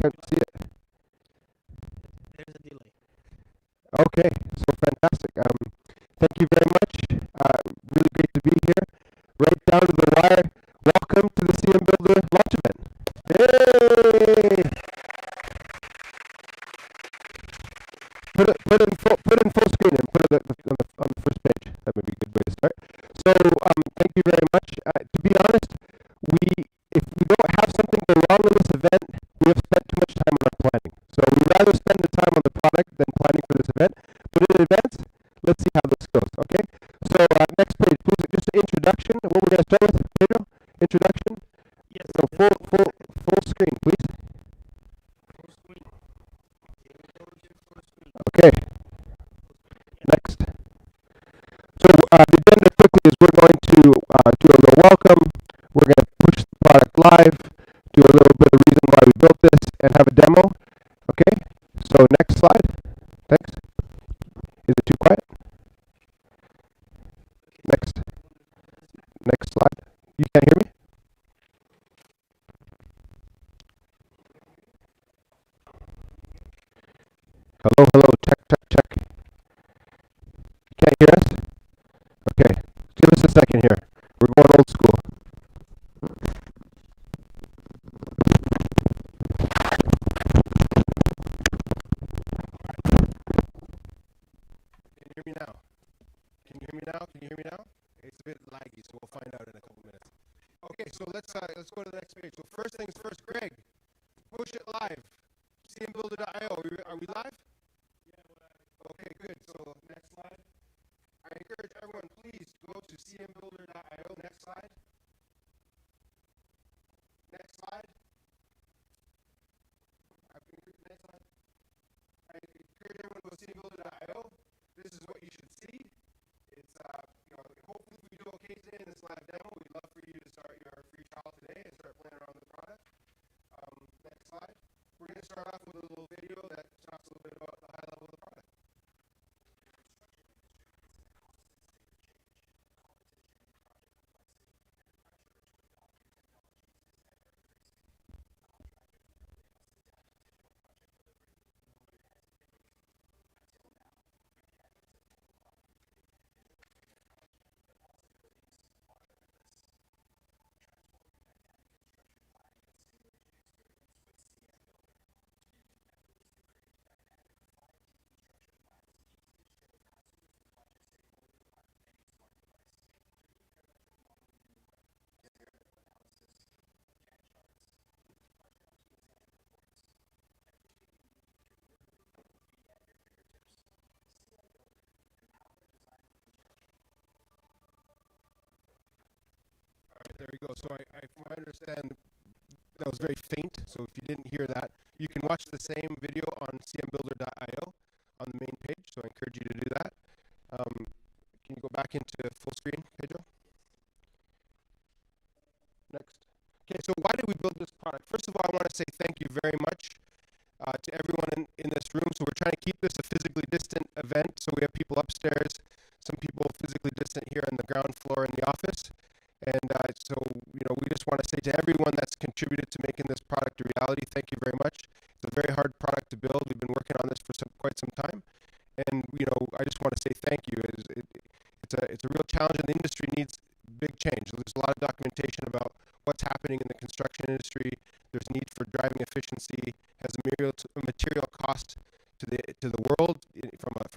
can't see it. There's a delay. Okay, so fantastic. Thank you very much. Really great to be here. Right down to the wire. Welcome to the cmBuilder launch event. Yay! Put it in full screen and put it on the first page. That would be a good way to start. So thank you very much. To be honest, if we don't have something go wrong in this event, we have spent too much time on our planning. So we'd rather spend the time on the product than planning for this event. But in advance, let's see how this goes. Okay. So next page, please. Just an introduction. What we're going to start with, Pedro? Introduction. Yes. So full screen, please. Full screen. Okay. Next. So the agenda quickly is we're going to do a little welcome. We're going to push the product live, do a little bit of reason why we built this, and have a demo. Okay. So next slide. Thanks. Is it too quiet? Next slide. You can't hear me? Hello, check. You can't hear us? Okay, give us a second here. We're going old school. Can you hear me now? Can you hear me now? It's a bit laggy, so we'll find out in a couple minutes. Okay, so let's go to the next page. So first things first, Greg, push it live. cmBuilder.io. Are we live? Yeah, we're live. Okay, good. So next slide. I encourage everyone, please go to cmBuilder.io. Next slide. Next slide. Next slide. I encourage everyone to go to cmBuilder.io. This is what you should see. It's hopefully if we do okay today in this live demo, we'd love for you to start your free trial today and start playing around with the product. Next slide. We're going to start off with a little video that talks a little bit about the high level of the product. There we go. So I understand that was very faint. So if you didn't hear that, you can watch the same video on cmBuilder.io on the main page. So I encourage you to do that. Can you go back into full screen, Pedro? Next. Okay, so why did we build this product? First of all, I want to say thank you very much to everyone in this room. So we're trying to keep this a physically distant event. So we have people upstairs, some people physically distant here on the ground floor in the office. And so, we just want to say to everyone that's contributed to making this product a reality, thank you very much. It's a very hard product to build. We've been working on this for quite some time. And, I just want to say thank you. It's a real challenge, and the industry needs big change. There's a lot of documentation about what's happening in the construction industry. There's need for driving efficiency, has a material cost to the world from a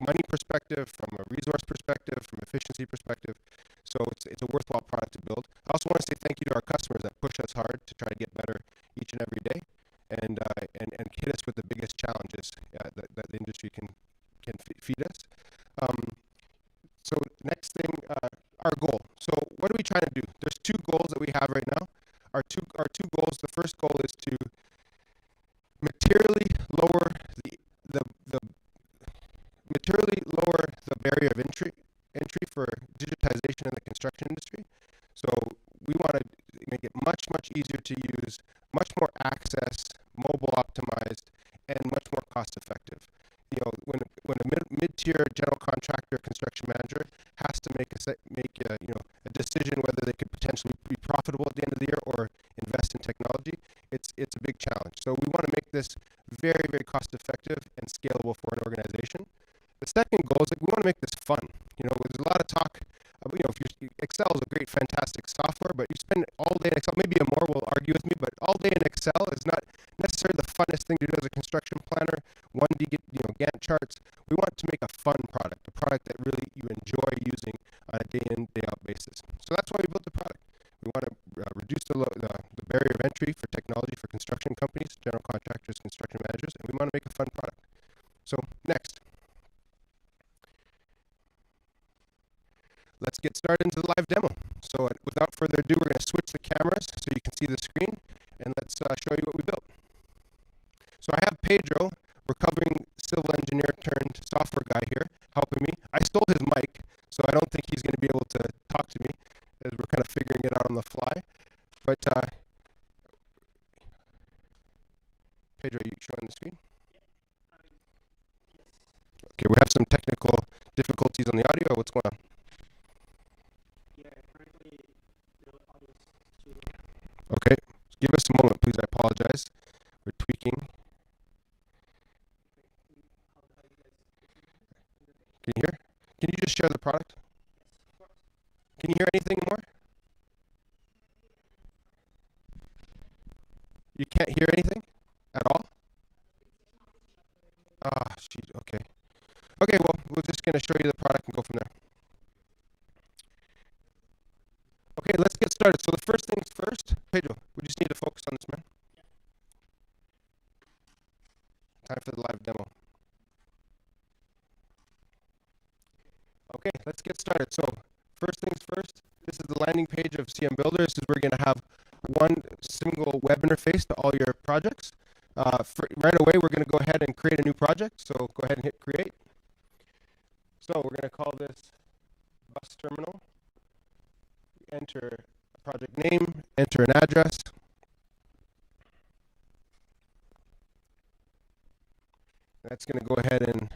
money perspective, from a resource perspective, from efficiency perspective. So it's a worthwhile product to build. I also want to say thank you to our customers that push us hard to try to get better each and every day, and hit us with the biggest challenges that the industry can feed us. So next thing, our goal. So what are we trying to do? There's two goals that we have right now. Our two goals. The first goal is to materially lower the barrier of entry for digitization in the construction industry. So we want to make it much easier to use, much more access, mobile optimized, and much more cost effective. When a mid-tier general contractor, construction manager has to make a decision whether they could potentially be profitable at the end of the year or invest in technology, it's it's a big challenge. So we want to make this very, very cost effective and scalable for an organization. The second goal is like we want to make this fun. There's a lot of talk. If Excel is a great, fantastic software, but you spend all day in Excel, maybe more will argue with me, but all day in Excel is not necessarily the funnest thing to do as a construction planner. One, to get Gantt charts. We want to make a fun product, a product that really you enjoy using on a day in, day out basis. So that's why we built the product. We want to reduce the barrier of entry for technology for construction companies, general contractors, construction managers, and we want to make a fun product. So next. Let's get started into the live demo. So without further ado, we're going to switch the cameras so you can see the screen, and let's show you what we built. So I have Pedro, recovering civil engineer turned software guy here, helping me. I stole his mic, so I don't think he's going to be able to talk to me as we're kind of figuring it out on the fly. But Pedro, are you showing the screen? Okay, we have some technical difficulties on the audio. What's going on? Okay, give us a moment, please. I apologize. We're tweaking. Can you hear? Can you just share the product? Can you hear anything more? You can't hear anything at all? Ah, shoot, okay. Okay, well, we're just going to show you the product and go from there. Okay, let's get started. So the first things first, Pedro, we just need to focus on this, man. Time for the live demo. Okay, let's get started. So first things first, this is the landing page of cmBuilder. This is where you're going to have one single web interface to all your projects. Right away, we're going to go ahead and create a new project. So go ahead and hit create. So we're going to call this bus terminal. Enter a project name, enter an address. That's going to go ahead and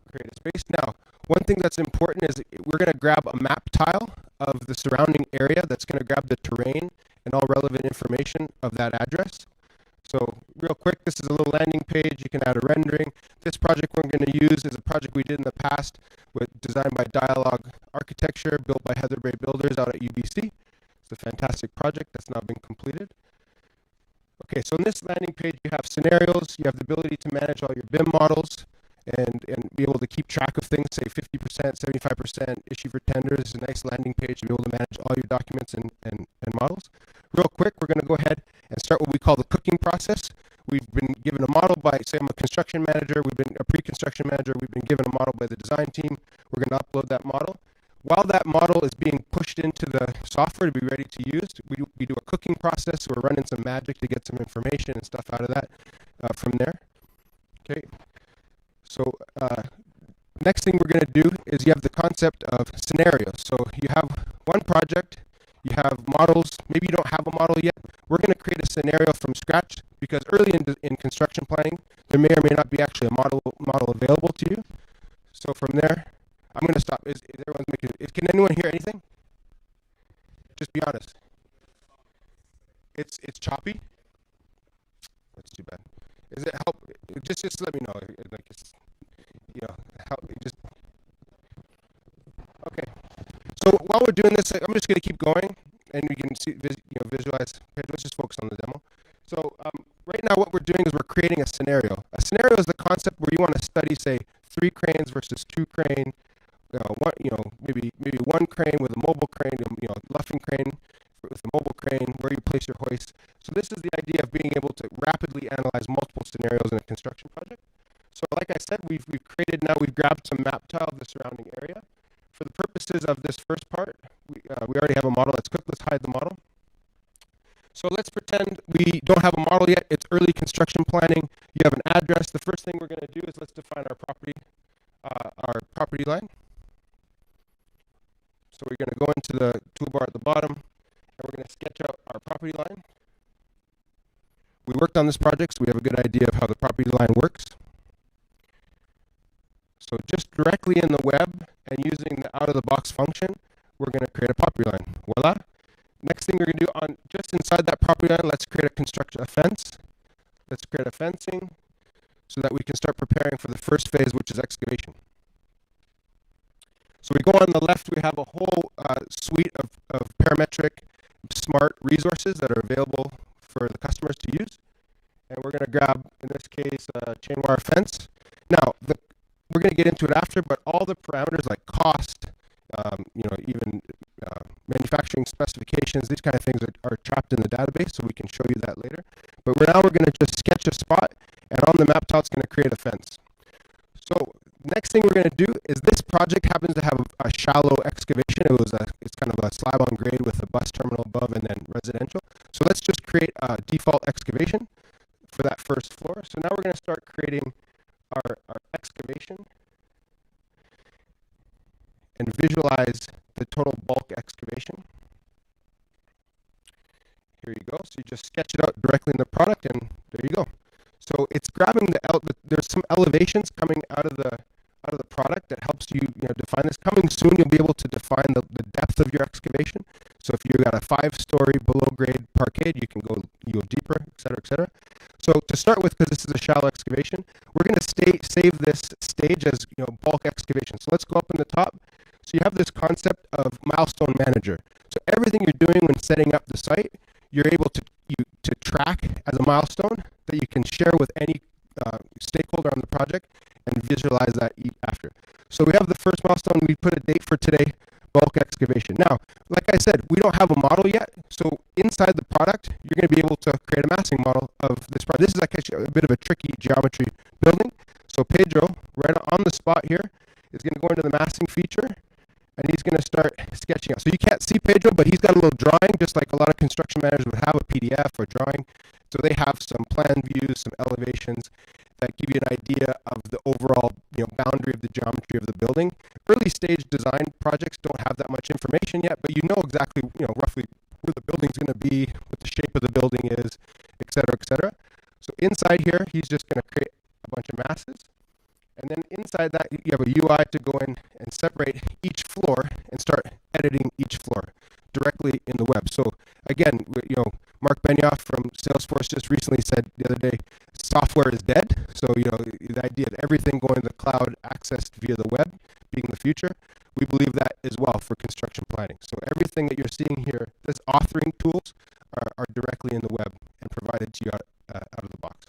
create a space. Now, one thing that's important is we're going to grab a map tile of the surrounding area that's going to grab the terrain and all relevant information of that address. So real quick, this is a little landing page. You can add a rendering. This project we're going to use is a project we did in the past designed by Dialogue Architecture, built by Heather Bray Builders out at UBC. It's a fantastic project that's now been completed. Okay, so in this landing page, you have scenarios. You have the ability to manage all your BIM models and be able to keep track of things, say 50%, 75%, issue for tenders. It's a nice landing page to be able to manage all your documents and models. Real quick, we're going to go ahead and start what we call the cooking process. We've been given a model by, say I'm a construction manager, we've been a pre-construction manager, we've been given a model by the design team. We're going to upload that model. While that model is being pushed into the software to be ready to use, we do a cooking process. So we're running some magic to get some information and stuff out of that from there. Okay. So next thing we're going to do is you have the concept of scenarios. So you have one project, you have models, maybe you don't have a model yet. We're going to create a scenario from scratch because early in construction planning, there may or may not be actually a model available to you. So from there, I'm going to stop. Is everyone's making? Can anyone hear anything? Just be honest. It's choppy. That's too bad. Is it help? Just let me know. Like it's, help. Just okay. So while we're doing this, I'm just going to keep going, and we can see, visualize. Okay, let's just focus on the demo. So right now, what we're doing is we're creating a scenario. A scenario is the concept where you want to study, say, 3 cranes versus 2 crane. Maybe one crane with a mobile crane, luffing crane with a mobile crane, where you place your hoist. So this is the idea of being able to rapidly analyze multiple scenarios in a construction project. So like I said, we've grabbed some map tile of the surrounding area. For the purposes of this first part, we already have a model that's cooked. Let's hide the model. So let's pretend we don't have a model yet. It's early construction planning. You have an address. The first thing we're going to do is let's define our property line. So we're going to go into the toolbar at the bottom, and we're going to sketch out our property line. We worked on this project, so we have a good idea of how the property line works. So just directly in the web and using the out-of-the-box function, we're going to create a property line. Voila. Next thing we're going to do, just inside inside that property line, let's create a fence. Let's create a fencing so that we can start preparing for the first phase, which is excavation. So we go on the left, we have a whole suite of parametric smart resources that are available for the customers to use. And we're going to grab, in this case, a chain wire fence. Now, we're going to get into it after, but all the parameters like cost, even manufacturing specifications, these kind of things are trapped in the database, so we can show you that later. But we're going to just sketch a spot, and on the map tile, it's going to create a fence. So next thing we're going to do is this project happens to have a shallow excavation. It's kind of a slab on grade with a bus terminal above and then residential. So let's just create a default excavation for that first floor. So now we're going to start creating our excavation and visualize the total bulk excavation. Here you go. So you just sketch it out directly in the product, and there you go. So it's grabbing there's some elevations coming out of the product that helps you define this. Coming soon, you'll be able to define the depth of your excavation. So if you've got a 5-story below grade parkade, you can go deeper, et cetera, et cetera. So to start with, because this is a shallow excavation, we're going to save this stage as bulk excavation. So let's go up in the top. So you have this concept of milestone manager. So everything you're doing when setting up the site, you're able to track as a milestone that you can share with any stakeholder on the project and visualize that after. So we have the first milestone. We put a date for today, bulk excavation. Now, like I said, we don't have a model yet. So inside the product, you're going to be able to create a massing model of this product. This is actually a bit of a tricky geometry building. So Pedro, right on the spot here, is going to go into the massing feature, and he's going to start sketching out. So you can't see Pedro, but he's got a little drawing, just like a lot of construction managers would have a PDF or drawing. So they have some plan views, some elevations that give you an idea of the overall boundary of the geometry of the building. Early stage design projects don't have that much information yet, but you know exactly roughly where the building's going to be, what the shape of the building is, et cetera, et cetera. So inside here, he's just going to create a bunch of masses. And then inside that, you have a UI to go in and separate each floor and start editing each floor directly in the web. So again, Mark Benioff from Salesforce just recently said the other day, software is dead. So, the idea of everything going to the cloud accessed via the web being the future, we believe that as well for construction planning. So everything that you're seeing here, this authoring tools are directly in the web and provided to you out of the box.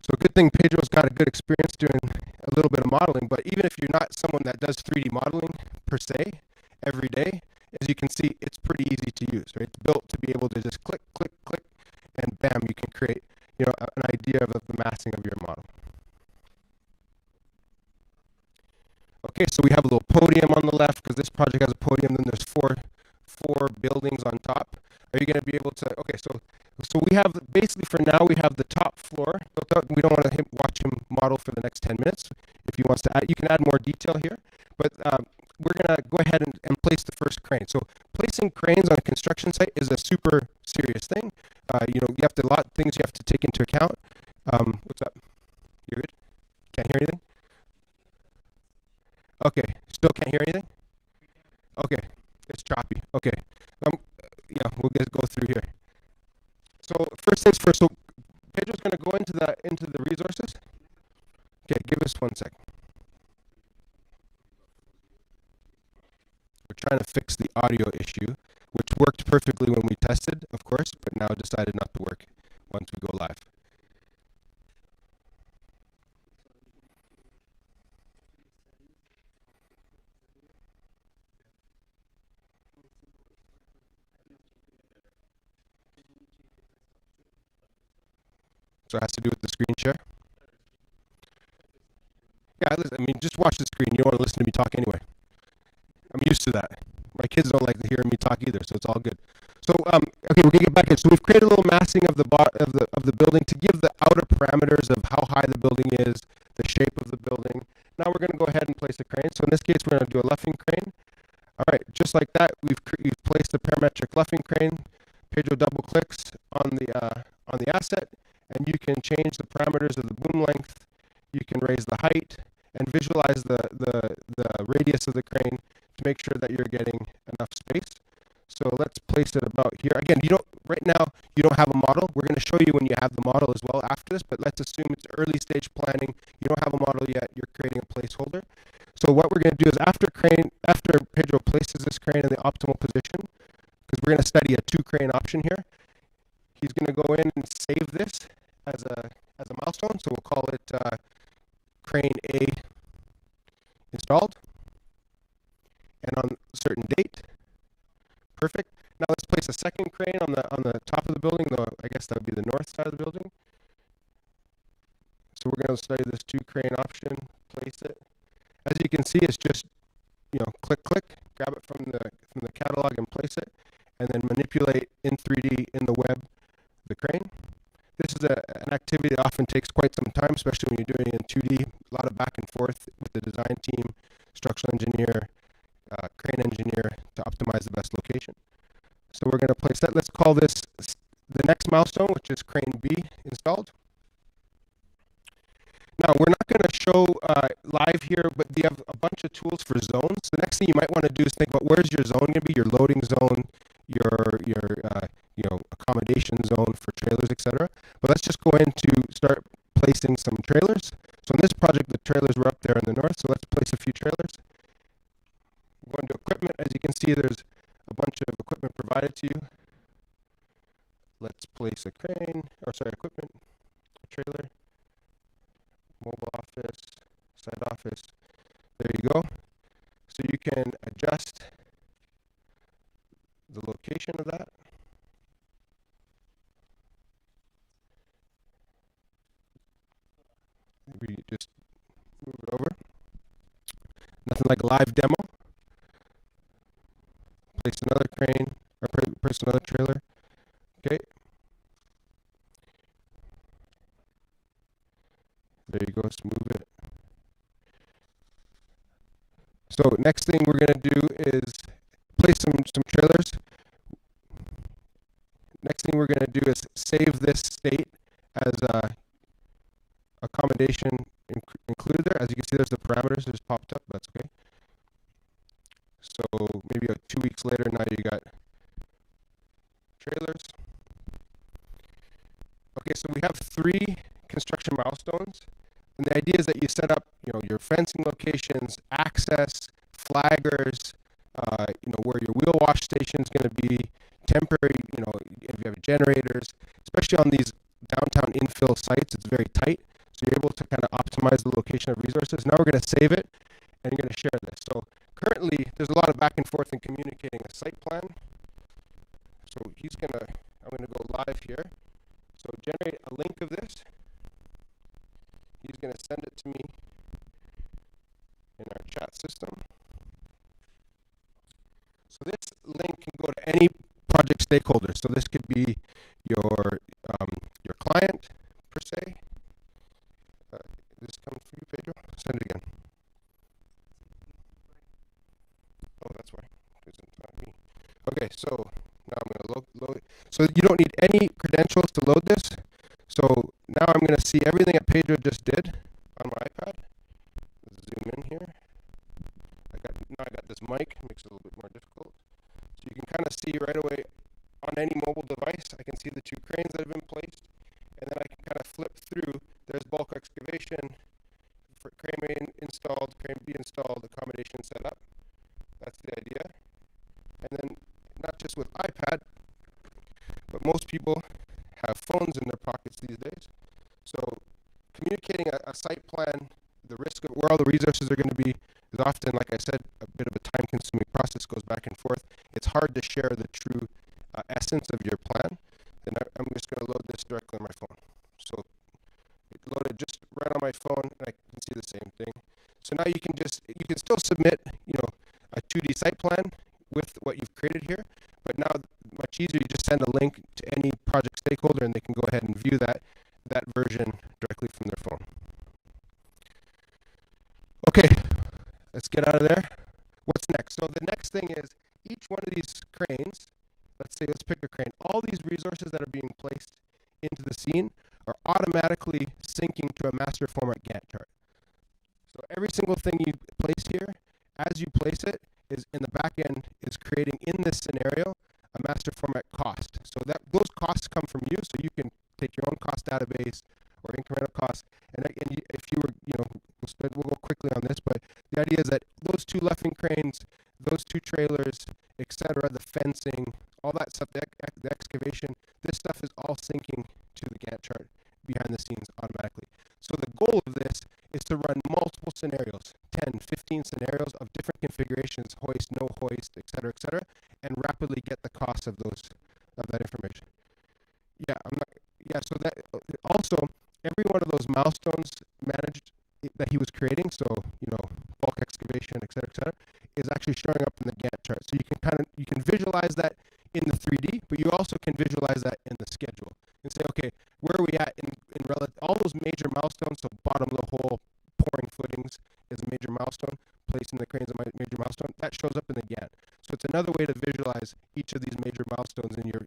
So a good thing Pedro's got a good experience doing a little bit of modeling, but even if you're not someone that does 3D modeling per se every day, as you can see, it's pretty easy to use, right? It's built to be able to just click, click, click, and bam, you can create, an idea of the massing of your model. Okay, so we have a little podium on the left because this project has a podium. Then there's four buildings on top. Are you going to be able to? Okay, so we have basically for now we have the top floor built out. We don't want to watch him model for the next 10 minutes. If he wants to add, you can add more detail here. But we're going to go ahead and place the first crane. So placing cranes on a construction site is a super serious thing. You have a lot of things you have to take into account. What's up? You're good? Can't hear anything? Okay, still can't hear anything? Okay, it's choppy. Okay, we'll just go through here. So first things first. So Pedro's going to go into the resources. Okay, give us 1 sec. We're trying to fix the audio issue, which worked perfectly when we tested, of course, but now decided not to work once we go live. So it has to do with the screen share? Yeah, just watch the screen. You don't want to listen to me talk anyway. I'm used to that. My kids don't like to hear me talk either, so it's all good. So, okay, we're gonna get back in. So we've created a little massing of the building to give the outer parameters of how high the building is, the shape of the building. Now we're gonna go ahead and place a crane. So in this case, we're gonna do a luffing crane. All right, just like that, we've placed the parametric luffing crane. Pedro double clicks on the asset, and you can change the parameters of the boom length. You can raise the height and visualize the radius of the crane to make sure that you're getting enough space. So let's place it about here. Again, right now you don't have a model. We're going to show you when you have the model as well after this, but let's assume it's early stage planning. You don't have a model yet. You're creating a placeholder. So what we're going to do is after Pedro places this crane in the optimal position, because we're going to study a 2-crane option here, he's going to go in and save this as a milestone. So we'll call it crane A installed, and on a certain date. Perfect. Now let's place a second crane on the top of the building, though I guess that would be the north side of the building. So we're going to study this 2-crane option, place it. As you can see, it's just, click, grab it from the catalog and place it, and then manipulate in 3D in the web the crane. This is an activity that often takes quite some time, especially when you're doing it in 2D. A lot of back and forth with the design team, structural engineer, crane engineer to optimize the best location. So we're going to place that. Let's call this the next milestone, which is crane B installed. Now, we're not going to show live here, but we have a bunch of tools for zones. The next thing you might want to do is think about where's your zone going to be, your loading zone, your accommodation zone for trailers, etc. But let's just go in to start placing some trailers. So in this project, the trailers were up there in the north, so let's place a few trailers. Go into equipment. As you can see, there's a bunch of equipment provided to you. Let's place a equipment, a trailer. Mobile office, side office. There you go. So you can adjust the location of that. Maybe just move it over. Nothing like a live demo. Place another crane, or place another trailer. Okay. There you go, let's move it. So next thing we're going to do is place some trailers. Next thing we're going to do is save this state as accommodation included there. As you can see, there's the parameters just popped up. That's okay. So maybe 2 weeks later, now you got trailers. Okay, so we have 3 construction milestones. And the idea is that you set up, your fencing locations, access, flaggers, where your wheel wash station is going to be, temporary, if you have generators, especially on these downtown infill sites, it's very tight. So you're able to kind of optimize the location of resources. Now we're going to save it, and you're going to share this. So currently, there's a lot of back and forth in communicating a site plan. So I'm going to go live here. So generate a link of this. He's going to send it to me in our chat system. So this link can go to any project stakeholder. So this could be your client per se. This comes from you, Pedro. Send it again. Oh, that's why. It's not me. Okay, so now I'm going to load it. So you don't need any credentials to load this. So now I'm going to see everything that Pedro just did on my iPad. Let's zoom in here. Now I got this mic, makes it a little bit more difficult. So you can kind of see right away on any mobile device, I can see the 2 cranes that have been placed, and then I can kind of flip through. There's bulk excavation, for crane A installed, crane B installed, accommodation set up. That's the idea. And then not just with iPad, but most people have phones in their pockets these days. So communicating a site plan, the risk of where all the resources are going to be, is often, like I said, a bit of a time-consuming process, goes back and forth. It's hard to share the true essence of your plan. And I'm just going to load this directly on my phone. So it loaded just right on my phone, and I can see the same thing. So now you can still submit, a 2D site plan with what you've created here, but now much easier. You just send a link to any project stakeholder, and they can go ahead and view that version directly from their phone. Okay, let's get out of there. What's next? So the next thing is each one of these cranes, let's pick a crane. All these resources that are being placed into the scene are automatically syncing to a master format Gantt chart. So every single thing you place here, as you place it, is in the back end is creating in this scenario a master format cost. So those costs come from you, so you can take your own cost database or incremental costs. If you were, we'll go quickly on this, but the idea is that those 2 luffing cranes, those 2 trailers, etc., the fencing, all that stuff, the excavation, this stuff is all syncing to the Gantt chart behind the scenes automatically. So the goal of this is to run multiple scenarios, 10, 15 scenarios of different configurations, hoist, no hoist, etc., and rapidly get the cost of that information. So that also every one of those milestones managed that he was creating, so bulk excavation, etc., is actually showing up in the Gantt chart. So you can visualize that in the 3D, but you also can visualize that in the schedule and say, okay, where are we at in all those major milestones? So bottom of the hole, pouring footings is a major milestone. Placing the cranes is a major milestone. That shows up in the Gantt. So it's another way to visualize each of these major milestones in your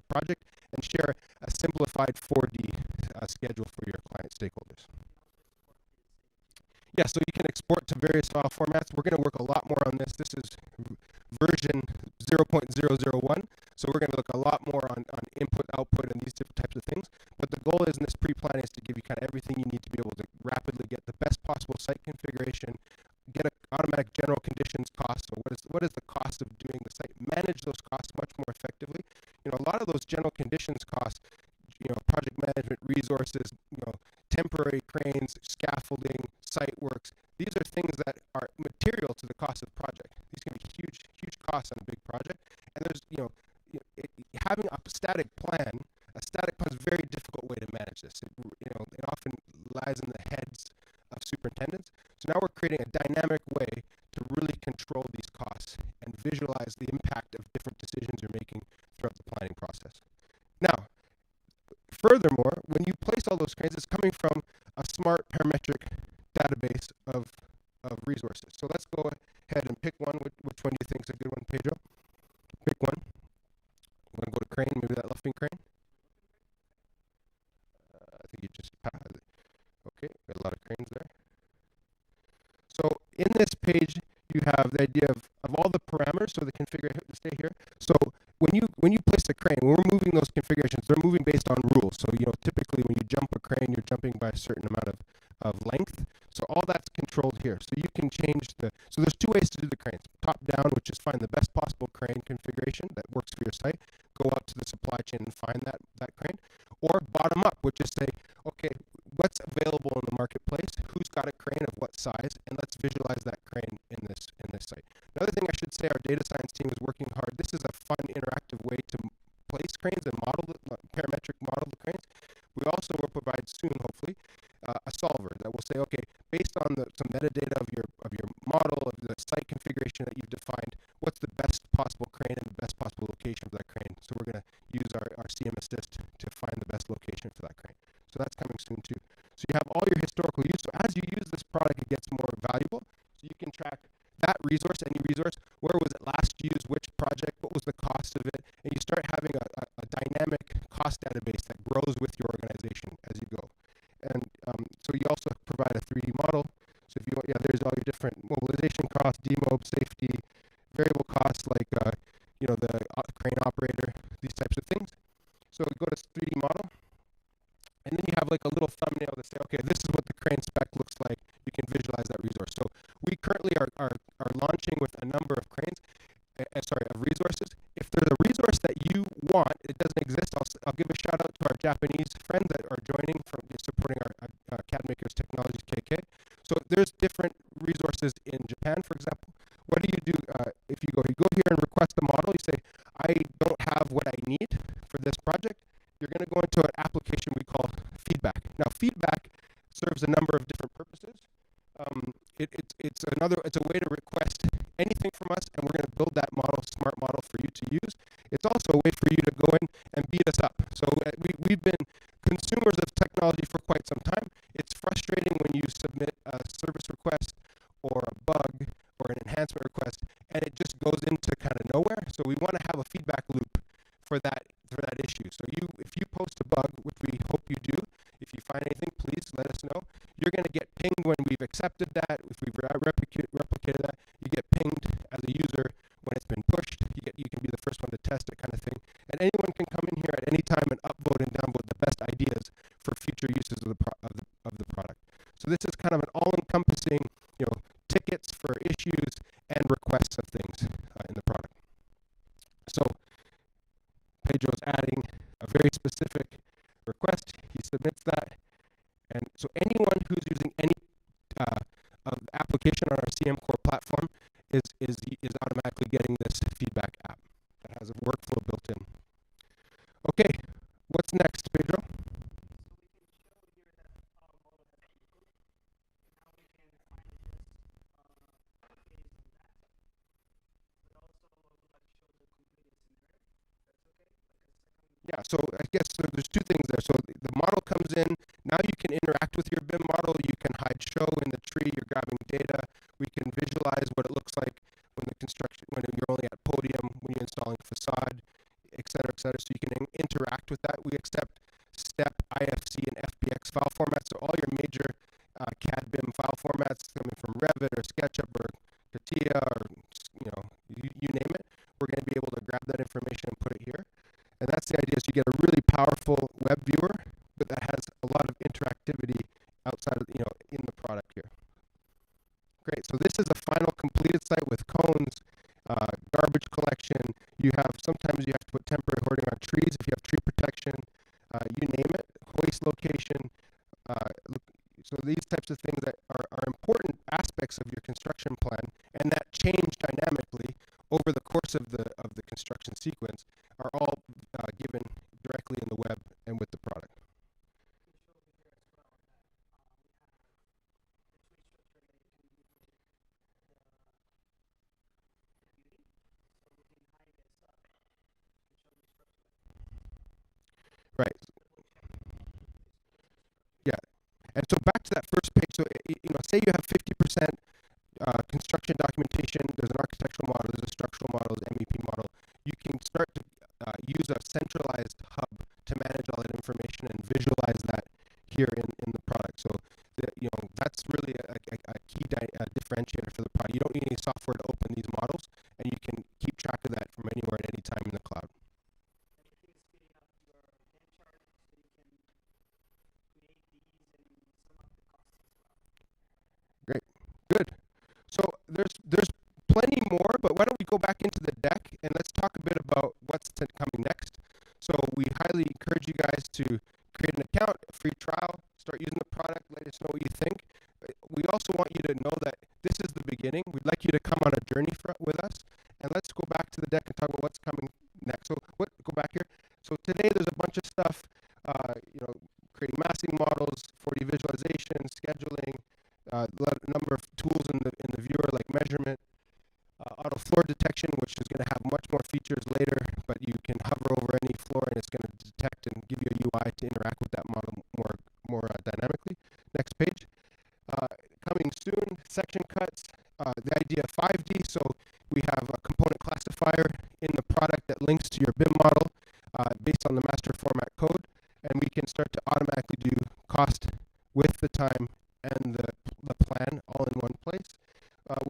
project and share a simplified 4D schedule for your client stakeholders. Yeah, so you can export to various file formats. We're going to work a lot more on this. This is version 0.001, so we're going to look a lot more on input, output, and these different types of things. But the goal is in this pre-planning is to give you kind of everything you need to be able to rapidly get the best possible site configuration, get an automatic general conditions cost. So what is the cost of doing the site? Manage those costs much more effectively. A lot of those general conditions costs, project management, resources, temporary cranes, scaffolding, site works. These are things that are material to the cost of the project. These can be huge, huge costs on a big project. And there's, having a static plan is a very difficult way to manage this. It often lies in the heads of superintendents. So now we're creating a dynamic way to really control these costs and visualize the impact of different decisions you're making throughout the planning process. Now, furthermore, when you place all those cranes, it's coming from a smart parametric database of resources. So let's go ahead and pick one. Which one do you think is a good one, Pedro? Pick one. You want to go to crane, maybe that luffing crane? I think you just passed it. Okay, got a lot of cranes there. So in this page, you have the idea of all the parameters, so the configuration to stay here. So when you place a crane, when we're moving those configurations, they're moving based on rules. So typically when you jump a crane, you're jumping by a certain amount of length. So all that's controlled here. So you can change so there's 2 ways to do the cranes. Top down, which is find the best possible crane configuration that works for your site. Go out to the supply chain and find that crane. Or bottom up, which is say, okay, what's available in the marketplace? Who's got a crane of what size? And let's visualize that crane in this site. Another thing I should say, our data science team is working hard. This is a fun, interactive way to place cranes and parametric model the cranes. We also will provide soon, hopefully, a solver that will say, okay, based on some metadata of your model, of the site configuration that you've defined, what's the best possible crane and the best possible location for that crane? So we're going to use our CM Assist to find the best location for that crane. So that's coming soon too. So you have all your historical use. So as you use this product, it gets more valuable. So you can track that resource, any resource, where was it last used, which project, what was the cost of it, and you start having a dynamic cost database that grows with your organization as you go. And so you also provide a 3D model. So if you want, there's all your different mobilization costs, demob, safety, variable costs like the crane operator, these types of things. So we go to 3D model, and then you have like a little thumbnail to say, okay, this is what the crane spec looks like. You can visualize that resource. So we currently are launching with a number of cranes, of resources. If there's a resource that you want, it doesn't exist, I'll give a shout out to our Japanese friends that are joining from supporting our CAD Makers Technologies KK. So there's different resources in Japan, for example. What do you do if you go here and request the model? You say, I don't have what I need for this project. You're going to go into an application we call feedback. Now, feedback serves a number of different purposes. It's a way to request anything from us, and we're going to build that model, smart model, for you to use. It's also a way for you to go in and beat us up. So we've been consumers of technology for quite some time. It's frustrating when you submit a service request or a bug or an enhancement request, and it just goes into kind of nowhere. So we want to have a feedback loop for that issue. So if you post a bug, which we hope you do, if you find anything, please let us know. You're going to get pinged when we've accepted that. If we've replicated that, you get pinged as a user when it's been pushed. You can be the first one to test it, kind of thing. And any anyone can come in here at any time and upvote and downvote the best ideas for future uses of the product. So this is kind of an all-encompassing, tickets for issues and requests of things in the product. So Pedro's adding a very specific request. He submits that. And so anyone who's using any of the application on our CM Core platform is automatically getting this feedback app that has a workflow built in. Okay, what's next, Pedro? Yeah, so I guess there's two things there. So the model comes in. Now you can interact with your BIM model. You can hide show in the tree. You're grabbing data. We can visualize what it looks like when you're only at podium, when you're installing facade, et cetera, et cetera. So you can interact with that. We accept STEP, IFC, and FBX file formats. So all your major CAD BIM file formats coming from Revit or SketchUp or CATIA or you name it. We're going to be able to grab that information and put it here. And that's the idea, is you get a really powerful web viewer, but that has a lot of interactivity outside of, in the product here. Great, so this is a final completed site with cones, garbage collection. Sometimes you have to put temporary hoarding on trees if you have tree protection, you name it, hoist location. So these types of things that are important aspects of your construction plan and that change dynamically over the course of the construction sequence are all given directly in the web and with the product. Right. Yeah. And so back to that first page. So, say you have 50% construction documentation, there's an architectural model, there's a structural model, there's an MEP model. You can start to use a centralized hub to manage all that information and visualize that here in the product. So, that's really a key differentiator for the product. You don't need any software to open these models, and you can keep track of that from anywhere at any time in the cloud. Great. Good. So there's plenty more, but why don't we go back into the deck and let's talk a bit about what's coming next. So we highly encourage you guys to create an account, a free trial, start using the product, let us know what you think. We also want you to know that this is the beginning. We'd like you to come on a journey with us, and let's go back to the deck and talk about what's coming next. So go back here. So today there's a bunch of stuff, creating massing models, 4D visualization, scheduling, a number of tools in the viewer like measurement, auto floor detection, which is going to have much more features later, but you can hover over any floor and it's going to detect and give you a UI to interact with that model more dynamically. Next page. Coming soon, section cuts, the idea of 5D. So we have a component classifier in the product that links to your BIM model based on the master format code, and we can start to automatically do cost, width, the time, and the plan all in one place.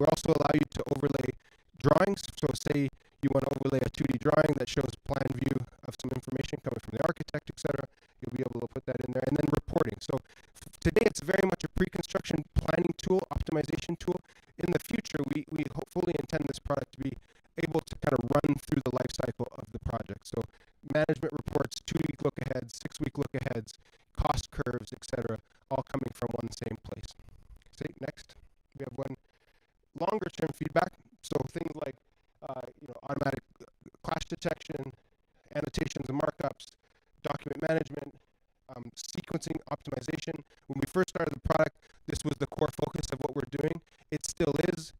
We also allow you to overlay drawings. So say you want to overlay a 2D drawing that shows plan view of some information coming from the architect, etc. You'll be able to put that in there. And then reporting. So today it's very much a pre-construction planning tool, optimization tool. In the future, we hopefully intend this product to be able to kind of run through the life cycle of the project. So management reports, 2-week look-aheads, 6-week look-aheads, cost curves, etc., all coming from one same place. Okay, next. We have one longer-term feedback. So things like automatic clash detection, annotations and markups, document management, sequencing optimization. When we first started the product, this was the core focus of what we're doing. It still is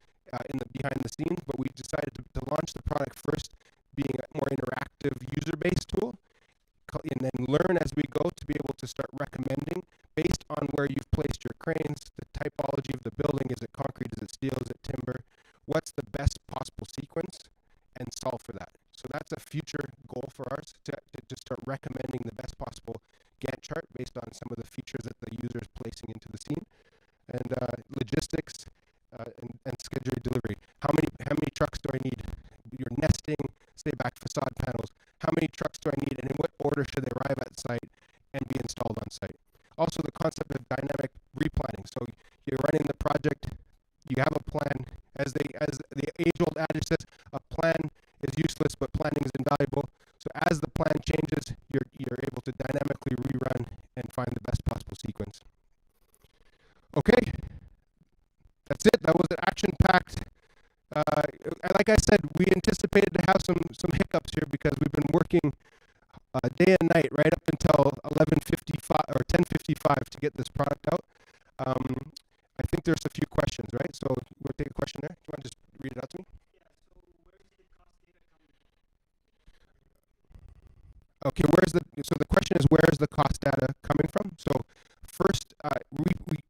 in the behind the scenes, but we decided to launch the product first being a more interactive user-based tool, and then learn as we go to be able to start recommending based on where you've placed your cranes, the typology of the building, is it concrete, is it steel, is it timber, what's the best possible sequence, and solve for that. So that's a future goal for us, to start recommending the best possible Gantt chart based on some of the features that the user is placing into the scene. And logistics and scheduling delivery. How many trucks do I need? You're nesting, stay back facade panels. How many trucks do I need, and in what order should they arrive at site and be installed on site. Also, the concept of dynamic replanning. So you're running the project, you have a plan. As the age-old adage says, a plan is useless, but planning is invaluable. So as the plan changes, you're able to dynamically rerun and find the best possible sequence. Okay, that's it. That was an action-packed. Like I said, we anticipated to have some hiccups here because we've been working day and night right up until 11:55 or 10:55 to get this product out. I think there's a few questions, right? So we'll take a question there. Do you want to just read it out to me? Okay, so the question is, where is the cost data coming from? So first,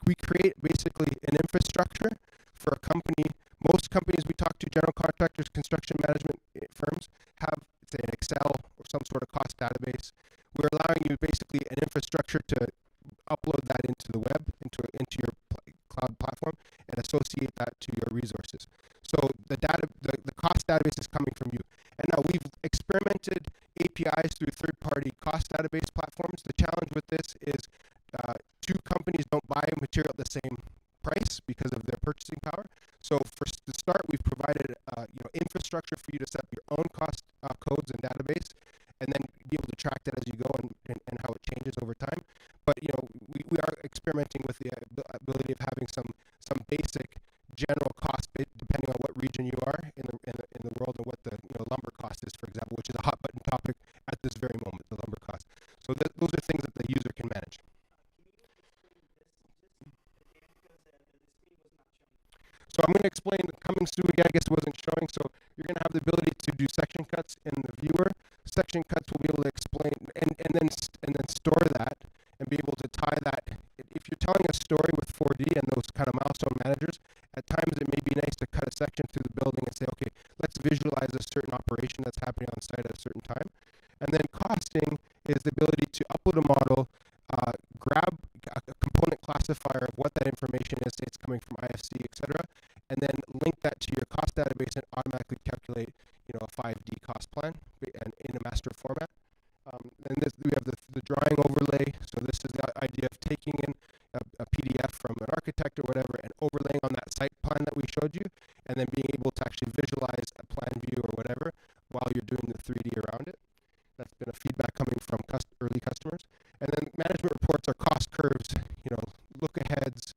we create basically an infrastructure for a company. Most companies we talk to, general contractors, construction management firms, have, say, an Excel or some sort of cost database. We're allowing you basically an infrastructure to upload that into the web, into your cloud platform, and associate that to your resources. So the cost database is coming from you. And now we've experimented APIs through third-party cost database platforms. The challenge with this is two companies don't buy material at the same price because of their purchasing power. So to start, we've provided infrastructure for you to set up your own cost codes and database, and then be able to track that as you go and how it changes over time. But we are experimenting with the ability of having some basic general cost depending on what region you are in the world, and what the lumber cost is, for example, which is a hot button topic at this very moment, the lumber cost. So those are things that the user can manage. So I'm going to explain coming soon again. I guess it wasn't showing. So you're going to have the ability to do section cuts in the viewer. Section cuts will be able to explain and then store that and be able to tie that. If you're telling a story with 4D and those kind of milestone managers, at times it may be nice to cut a section through the building and say, okay, let's visualize a certain operation that's happening on site at a certain time. And then costing is the ability to upload a model, grab a component classifier of what that information is, say it's coming from IFC, etc., and then link that to your cost database and automatically calculate, a 5D cost plan and in a master format. And we have the drawing overlay. So this is the idea of taking in a PDF from an architect or whatever and overlaying on that site plan that we showed you, and then being able to actually visualize a plan view or whatever while you're doing the 3D around it. That's been a feedback coming from early customers. And then management reports are cost curves, look aheads,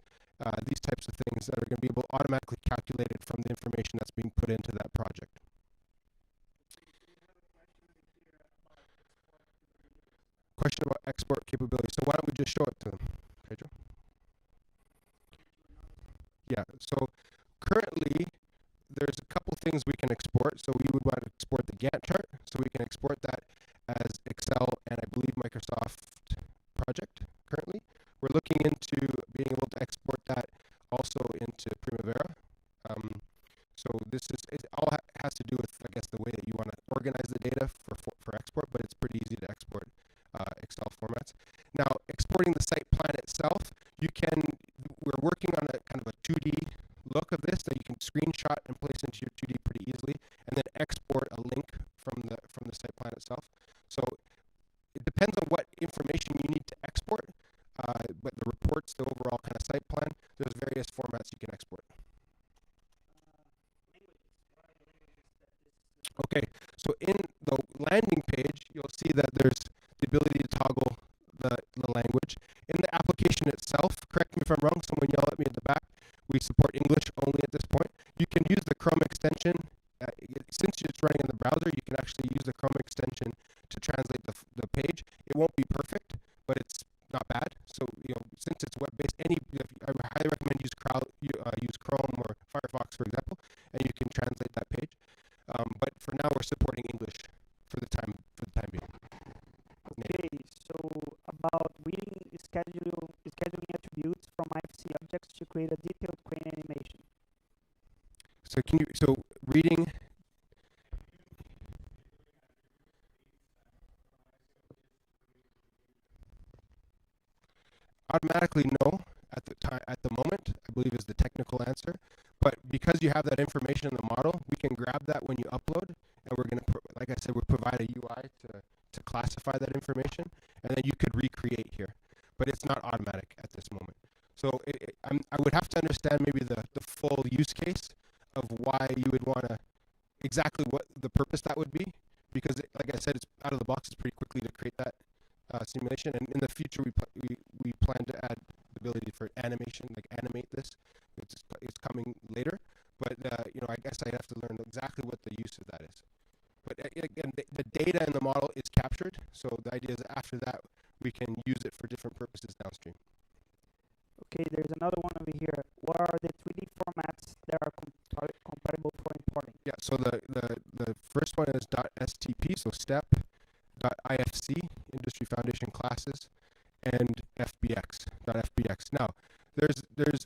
these types of things that are going to be able to automatically calculate it from the information that's being put into that project. Question about export capability. So why don't we just show it to them, Pedro? Yeah, so currently there's a couple things we can export. So we would want to export the Gantt chart. So we can export that as Excel and I believe Microsoft project currently. We're looking into being able to export that also into Primavera. So this is, it all has to do with, I guess, the way that you want to organize the data for export, but it's pretty easy to export Excel formats. Now, exporting the site plan itself, we're working on a kind of a 2D look of this that you can screenshot and place into your 2D pretty easily, and then export a link from the site plan itself. So it depends on what information you need to export, but the reports, the overall kind of site plan, there's various formats you can export. Okay, so in the landing page, you'll see that there's the ability to toggle the language. In the application itself, correct me if I'm wrong, someone yell at me at the back, we support English only at this point. You can use the Chrome extension. Since it's running in the browser, you can actually use the Chrome extension to translate the page. It won't be perfect, but it's not bad. So, since it's web-based, I highly recommend use Chrome or Firefox, for example, and you can translate that page. But for now, we're supporting English for the time being. Okay, so about reading scheduling attributes from IFC objects to create a detailed crane animation. So reading. Automatically no at the moment, I believe is the technical answer. But because you have that information in the model, we can grab that when you upload, and we're going to, like I said, we'll provide a UI to specify that information, and then you could recreate here. But it's not automatic at this moment. So I would have to understand maybe the full use case of why you would want to, exactly what the purpose that would be, because like I said, it's out of the box. It's pretty quickly to create that simulation, and in the future we plan to add the ability for animation, like animate this. It's coming later, but you know, I guess I'd have to learn exactly what the use of that is. But again, the data in the model is captured, so the idea is after that we can use it for different purposes downstream. Okay, there's another one over here. What are the 3D formats that are compatible for importing? Yeah, so the first one is .stp, so step, .ifc, industry foundation classes, and .fbx. Now, there's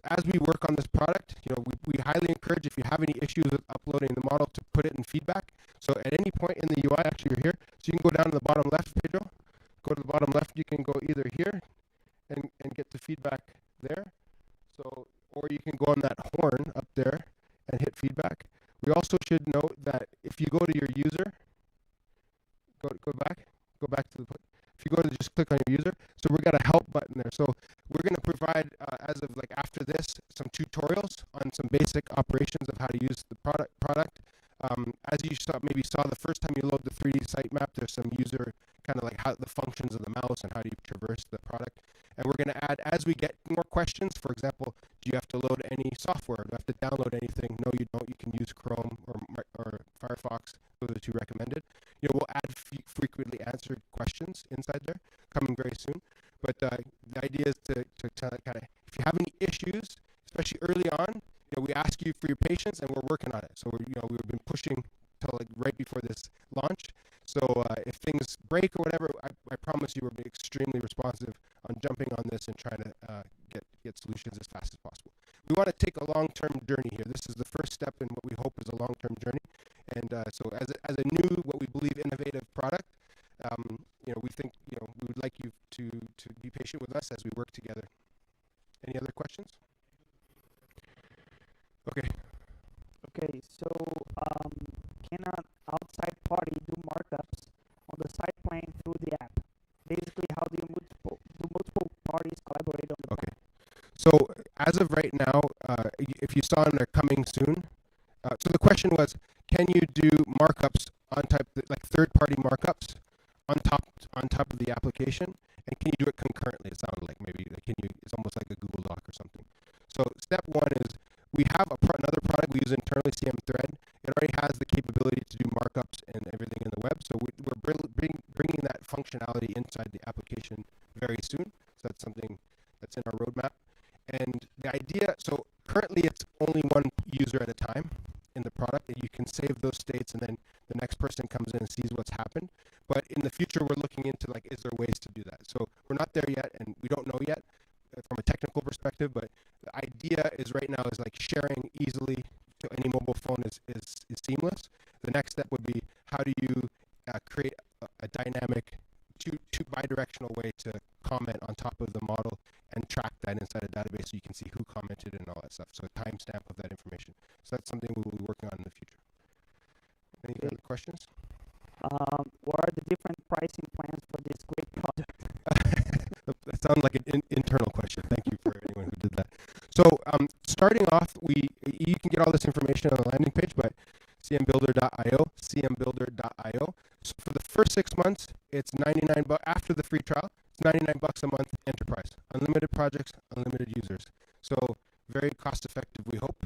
as we work on this product, you know, we highly encourage, if you have any issues with uploading the model, to put it in feedback. So at any point in the UI, actually you're here, so you can go down to the bottom left, Pedro. Go to the bottom left, you can go either here and get the feedback there. So, or you can go on that horn up there and hit feedback. We also should note that if you go to your user, go back to the, if you go to just click on your user, so we've got a help button there. So we're going to provide, as of like after this, some tutorials on some basic operations of how to use the product. As you maybe saw the first time you load the 3D sitemap, there's some user kind of like how the functions of the mouse and how do you traverse the product. And we're going to add, as we get more questions, for example, do you have to load any software? Do you have to download anything? No, you don't. You can use Chrome or Firefox. Those are the two recommended. You know, we'll add frequently answered questions inside there, coming very soon. But the idea is to kind of, if you have any issues, especially early on, you know, we ask you for your patience, and we're working on it. So we've been pushing till like right before this launch. So if things break or whatever, I promise you we'll be extremely responsive on jumping on this and trying to get solutions as fast as possible. We want to take a long-term journey here. This is the first step in what we hope is a long-term journey. And so as a new, what we believe, innovative product, you know, we think, you know, we would like you to be patient with us as we work together. Any other questions? Okay. Okay, so can an outside party do markups on the site plane through the app? Basically, how do multiple parties collaborate on the plan? So as of right now, if you saw in there coming soon, so the question was, can you do markups on like third-party markups on top of the application, and can you do it concurrently? It sounded like maybe it's almost like a Google Doc or something. So step one is we have another product we use internally, cmThread. It already has the capability to do markups and everything in the web. So we're bringing that functionality inside the application very soon. So that's something that's in our roadmap. And the idea, so currently it's only one user at a time in the product, and you can save those states, and then the next person comes in and sees what's happened. But in the future, we're looking into, like, is there ways to do that? So we're not there yet, and we don't know yet from a technical perspective, but the idea is right now is like sharing easily to any mobile phone is seamless. The next step would be, how do you create a dynamic two bi-directional way to comment on top of the model and track that inside a database so you can see who commented and all that stuff. So a timestamp of that information. So that's something we will be working on in the future. Any other questions? What are the different pricing plans for this great product? That sounds like an internal question. Thank you for anyone who did that. So starting off, you can get all this information on the landing page, but cmBuilder.io. So for the first 6 months, it's $99. After the free trial, it's $99 a month enterprise. Unlimited projects, unlimited users. So very cost effective, we hope.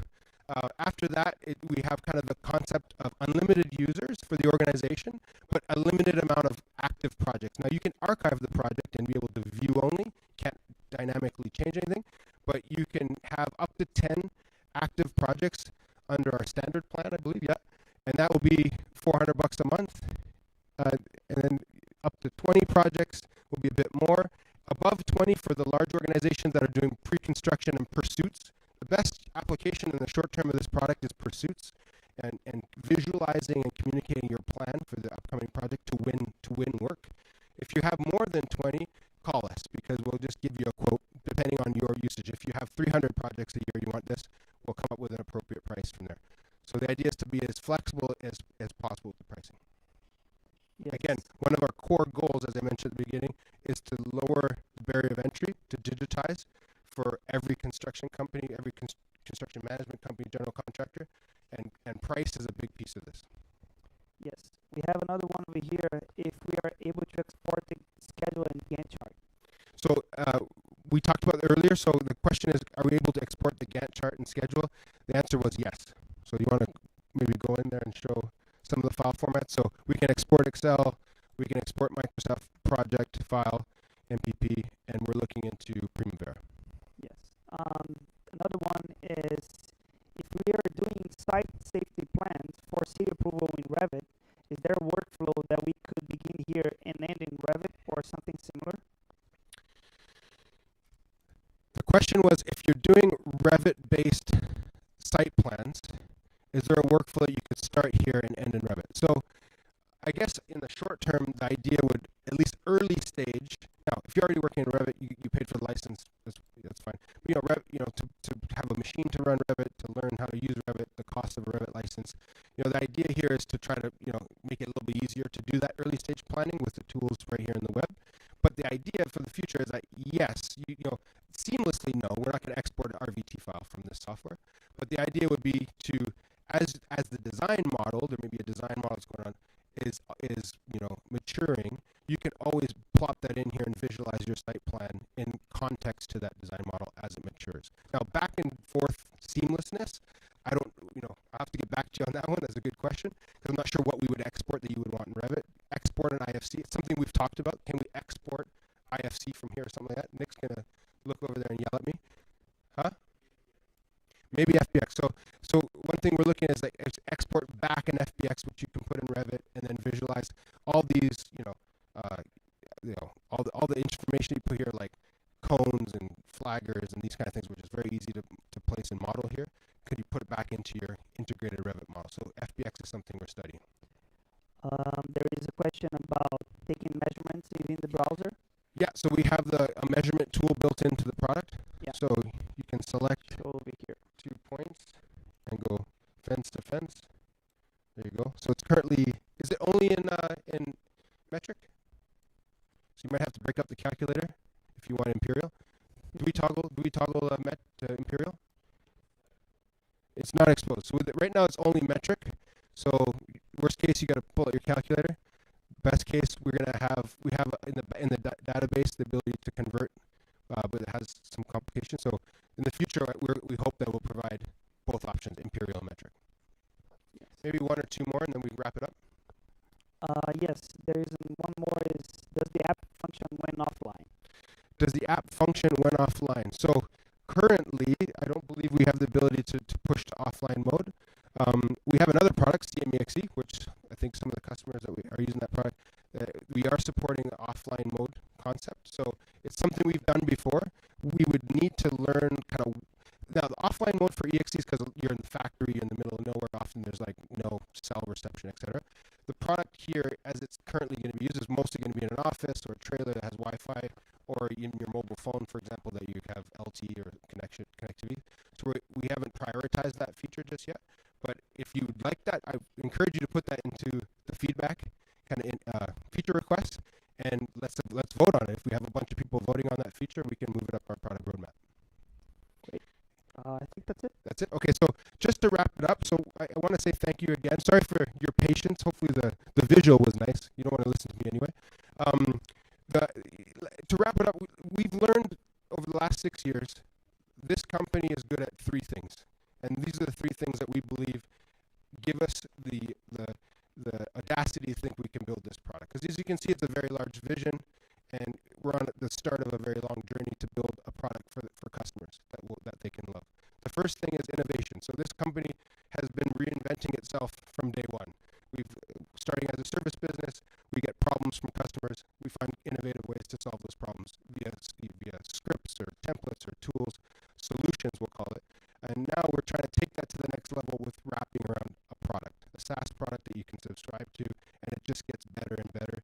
After that, we have kind of the concept of unlimited users for the organization, but a limited amount of active projects. Now, you can archive the project and be able to view only. Can't dynamically change anything, but you can have up to 10 active projects under our standard plan, I believe, yeah. And that will be $400 a month. And then up to 20 projects will be a bit more. Above 20 for the large organizations that are doing pre-construction and pursuits. The best application in the short term of this product is pursuits and visualizing and communicating your plan for the upcoming project to win work. If you have more than 20, call us, because we'll just give you a quote depending on your usage. If you have 300 projects a year, you want this, we'll come up with an appropriate price from there. So the idea is to be as flexible as possible with the pricing. Yes. Again, one of our core goals as mentioned at the beginning, is to lower the barrier of entry to digitize for every construction company, every construction management company, general contractor, and price is a big piece of this. Yes. We have another one over here. If we are able to export the schedule and Gantt chart. So we talked about it earlier. So the question is, are we able to export the Gantt chart and schedule? The answer was yes. So you want to maybe go in there and show some of the file formats. So we can export Excel, we can export Microsoft project file, MPP, and we're looking into Primavera. Yes. Another one is if we are doing site safety plans for city approval in Revit, is there a workflow that we could begin here and end in Revit or something similar? The question was, if you're doing Revit-based site plans, is there a workflow that you could start here and end in Revit? So I guess in the short term, the idea would, at least early stage, now, if you're already working in Revit, you paid for the license, that's fine. But, to have a machine to run Revit, to learn how to use Revit, the cost of a Revit license, the idea here is to try to, make it a little bit easier to do that early stage planning with the tools right here in the web. But the idea for the future is that, yes, seamlessly, no, we're not going to export an RVT file from this software. But the idea would be to, as the design model, there may be a design model that's going on, is maturing, you can always plop that in here and visualize your site plan in context to that design model as it matures. Now, back and forth seamlessness, I don't, I'll have to get back to you on that one. That's a good question, because I'm not sure what we would export that you would want in Revit. Export an IFC, it's something we've talked about. Can we export IFC from here or something like that? Nick's going to look over there and yell at me. Huh? Maybe FBX. So one thing we're looking at is export back an FBX, which you can put in Revit, and then visualize all these, all the information you put here, like cones and flaggers and these kind of things, which is very easy to place and model here. Could you put it back into your integrated Revit model? So FBX is something we're studying. There is a question about taking measurements using the browser. Yeah, so we have a measurement tool built into the product. Yeah. So you can select over here 2 points and go fence to fence. There you go. So it's currently, is it only in metric? So you might have to break up the calculator if you want imperial. Do we toggle met to imperial? It's not exposed. So right now it's only metric. So worst case, you got to pull out your calculator. Best case, we have in the database the ability to convert, but it has some complications. So in the future, we hope that we'll provide both options, imperial and metric. Yes. Maybe 1 or 2 more, and then we wrap it up. Yes, there is one more. Is does the app function when offline? Does the app function when offline? So currently, I don't believe we have the ability to push to offline mode. We have another product, cmExe, which I think some of the customers that we are using that product, we are supporting the offline mode concept. So it's something we've done before. We would need to learn now the offline mode for EXEs, because you're in the factory, you're in the middle of nowhere, often there's no cell reception, etc. The product here, as it's currently going to be used, is mostly going to be in an office or a trailer that has Wi-Fi, or in your mobile phone, for example, that you have LTE or connectivity. So we haven't prioritized that feature just yet. But if you'd like that, I encourage you to put that into the feedback feature request, and let's vote on it. If we have a bunch of people voting on that feature, we can move it up our product roadmap. Great. I think that's it. That's it. Okay, so just to wrap it up, so I want to say thank you again. Sorry for your patience. Hopefully the visual was nice. You don't want to listen to me anyway. To wrap it up, we've learned over the last 6 years, this company is good at 3 things. And these are the 3 things that we believe give us the audacity to think we can build this product. Because as you can see, it's a very large vision, and we're on the start of a very long journey to build a product for customers that they can love. The first thing is innovation. So this company has been reinventing itself from day one. Starting as a service business, we get problems from customers. We find innovative ways to solve those problems via scripts or templates or tools, solutions we'll call it. And now we're trying to take that to the next level with wrapping around a product, a SaaS product that you can subscribe to, and it just gets better and better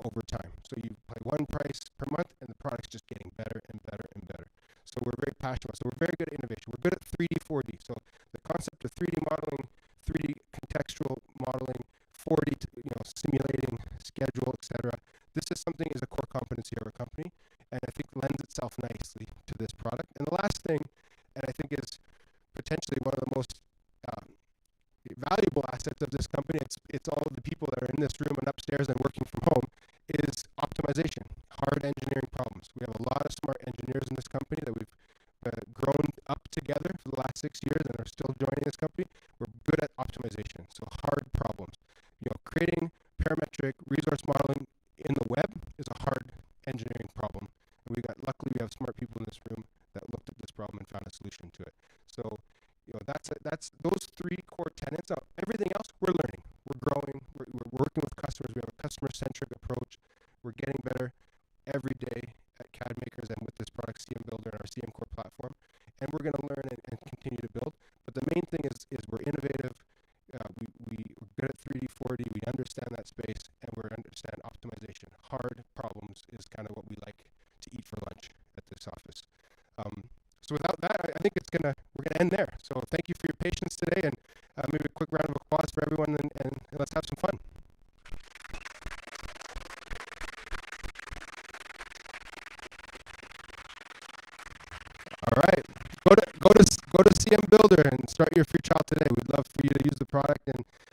over time. So you pay one price per month, and the product's just getting better and better and better. So we're very passionate. So we're very good at innovation. We're good at 3D, 4D. So the concept of 3D modeling, 3D contextual modeling, 4D, simulating, schedule, etc. This is something is a core competency of our company, and I think lends itself nicely to this product. And the last thing, and I think is potentially one of the most valuable assets of this company, it's all of the people that are in this room and upstairs and working from home, is optimization, hard engineering problems. We have a lot of smart engineers in this company that we've grown up together for the last 6 years and are still joining this company. We're good at optimization, so hard problems. Creating parametric resource modeling in the web is a hard engineering problem. And luckily we have smart people in this room that looked at this problem and found a solution to it. So, that's those three core tenets. Everything else, we're learning, we're growing, we're working with customers. We have a customer-centric approach. We're getting better every day at CAD Makers and with this product, cmBuilder, and our CM Core platform. And we're going to learn and continue to build. But the main thing is we're innovative. We're good at 3D, 4D. We understand that space, and we understand optimization. Hard problems is kind of what we like to eat for lunch at this office. So without that, I think we're gonna end there. So thank you for your patience today, and maybe a quick round of applause for everyone, and let's have some fun. All right, go to cmBuilder and start your free trial today. We'd love for you to use the product and